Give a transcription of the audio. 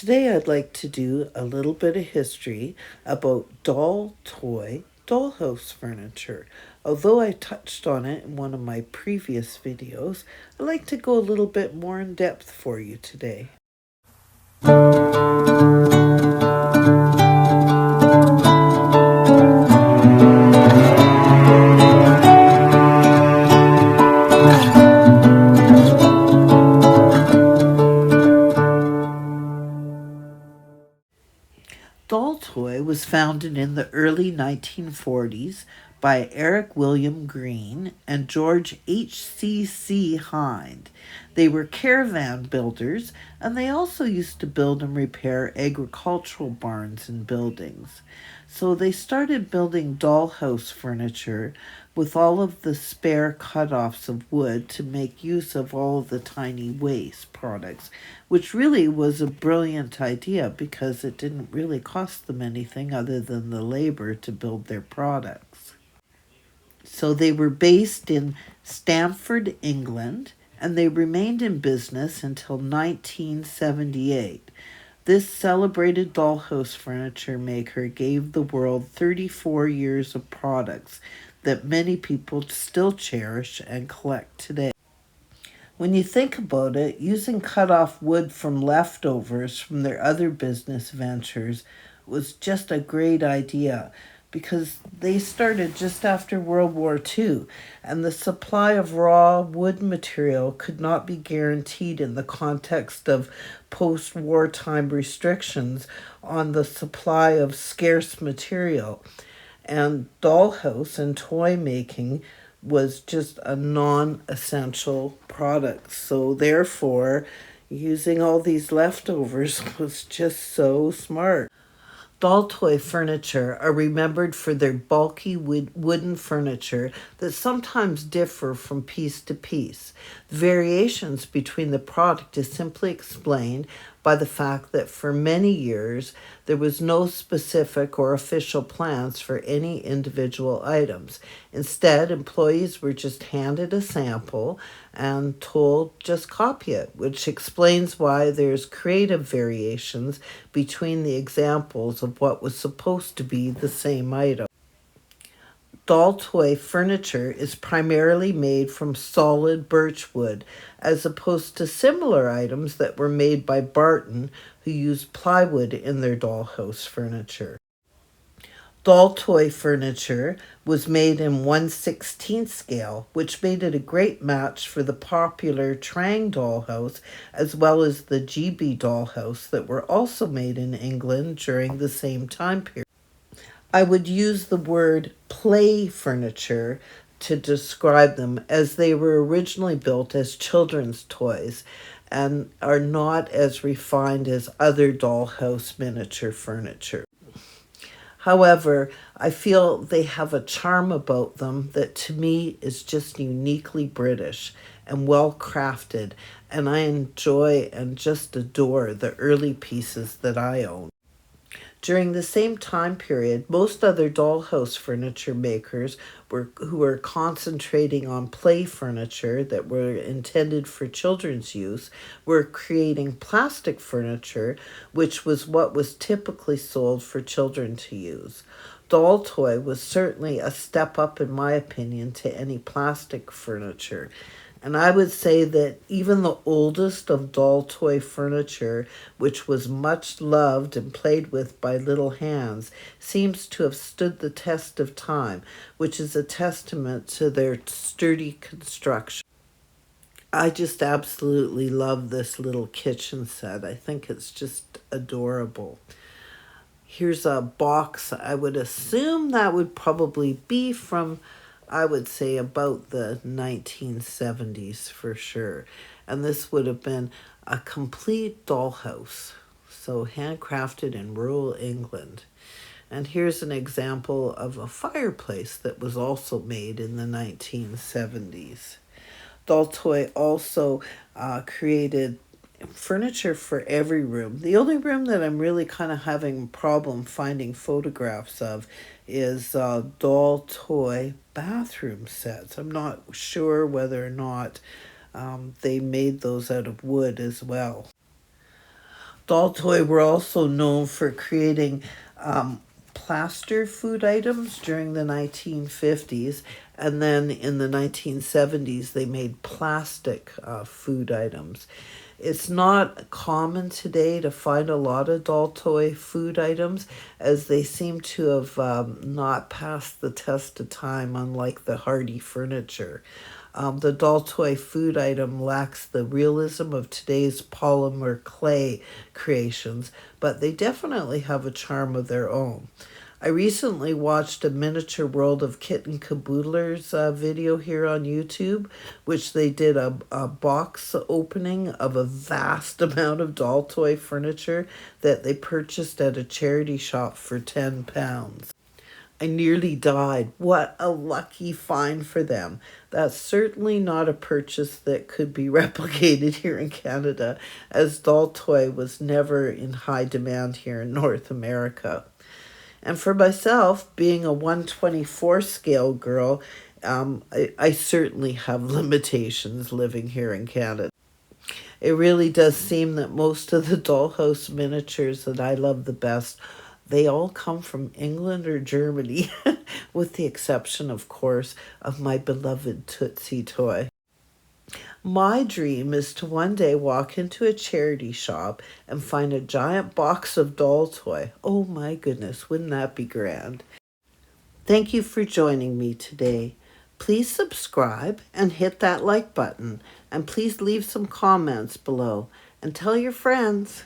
Today I'd like to do a little bit of history about Dol Toi dollhouse furniture. Although I touched on it in one of my previous videos, I'd like to go a little bit more in depth for you today. Dol Toi was founded in the early 1940s by Eric William Green and George H.C.C. Hind. They were caravan builders, and they also used to build and repair agricultural barns and buildings. So they started building dollhouse furniture with all of the spare cut-offs of wood to make use of all of the tiny waste products, which really was a brilliant idea because it didn't really cost them anything other than the labor to build their products. So they were based in Stamford, England, and they remained in business until 1978. This celebrated dollhouse furniture maker gave the world 34 years of products that many people still cherish and collect today. When you think about it, using cut-off wood from leftovers from their other business ventures was just a great idea because they started just after World War II, and the supply of raw wood material could not be guaranteed in the context of post-wartime restrictions on the supply of scarce material. And dollhouse and toy making was just a non-essential product. So therefore, using all these leftovers was just so smart. Dol Toi Furniture are remembered for their bulky wooden furniture that sometimes differ from piece to piece. The variations between the product is simply explained by the fact that for many years there was no specific or official plans for any individual items. Instead, employees were just handed a sample and told just copy it, which explains why there's creative variations between the examples of what was supposed to be the same item. Dol Toi furniture is primarily made from solid birch wood, as opposed to similar items that were made by Barton, who used plywood in their dollhouse furniture. Dol Toi furniture was made in 1/16 scale, which made it a great match for the popular Trang dollhouse as well as the GB dollhouse that were also made in England during the same time period. I would use the word play furniture to describe them, as they were originally built as children's toys and are not as refined as other dollhouse miniature furniture. However, I feel they have a charm about them that to me is just uniquely British and well crafted, and I enjoy and just adore the early pieces that I own. During the same time period, most other dollhouse furniture makers who were concentrating on play furniture that were intended for children's use were creating plastic furniture, which was what was typically sold for children to use. Dol Toi was certainly a step up, in my opinion, to any plastic furniture. And I would say that even the oldest of Dol Toi furniture, which was much loved and played with by little hands, seems to have stood the test of time, which is a testament to their sturdy construction. I just absolutely love this little kitchen set. I think it's just adorable. Here's a box. I would assume that would probably be from, I would say, about the 1970s for sure. And this would have been a complete dollhouse, so handcrafted in rural England. And here's an example of a fireplace that was also made in the 1970s. Dol Toi also created furniture for every room. The only room that I'm really kind of having a problem finding photographs of is Dol Toi bathroom sets. I'm not sure whether or not they made those out of wood as well. Dol Toi were also known for creating plaster food items during the 1950s, and then in the 1970s they made plastic food items. It's not common today to find a lot of Dol Toi food items, as they seem to have not passed the test of time, unlike the hardy furniture. The Dol Toi food item lacks the realism of today's polymer clay creations, but they definitely have a charm of their own. I recently watched a Miniature World of Kitten Caboodlers video here on YouTube, which they did a box opening of a vast amount of Dol Toi furniture that they purchased at a charity shop for £10. I nearly died. What a lucky find for them. That's certainly not a purchase that could be replicated here in Canada, as Dol Toi was never in high demand here in North America. And for myself, being a 124 scale girl, I certainly have limitations living here in Canada. It really does seem that most of the dollhouse miniatures that I love the best, they all come from England or Germany, with the exception, of course, of my beloved Tootsie toy. My dream is to one day walk into a charity shop and find a giant box of Dol Toi. Oh my goodness, wouldn't that be grand? Thank you for joining me today. Please subscribe and hit that like button, and please leave some comments below and tell your friends.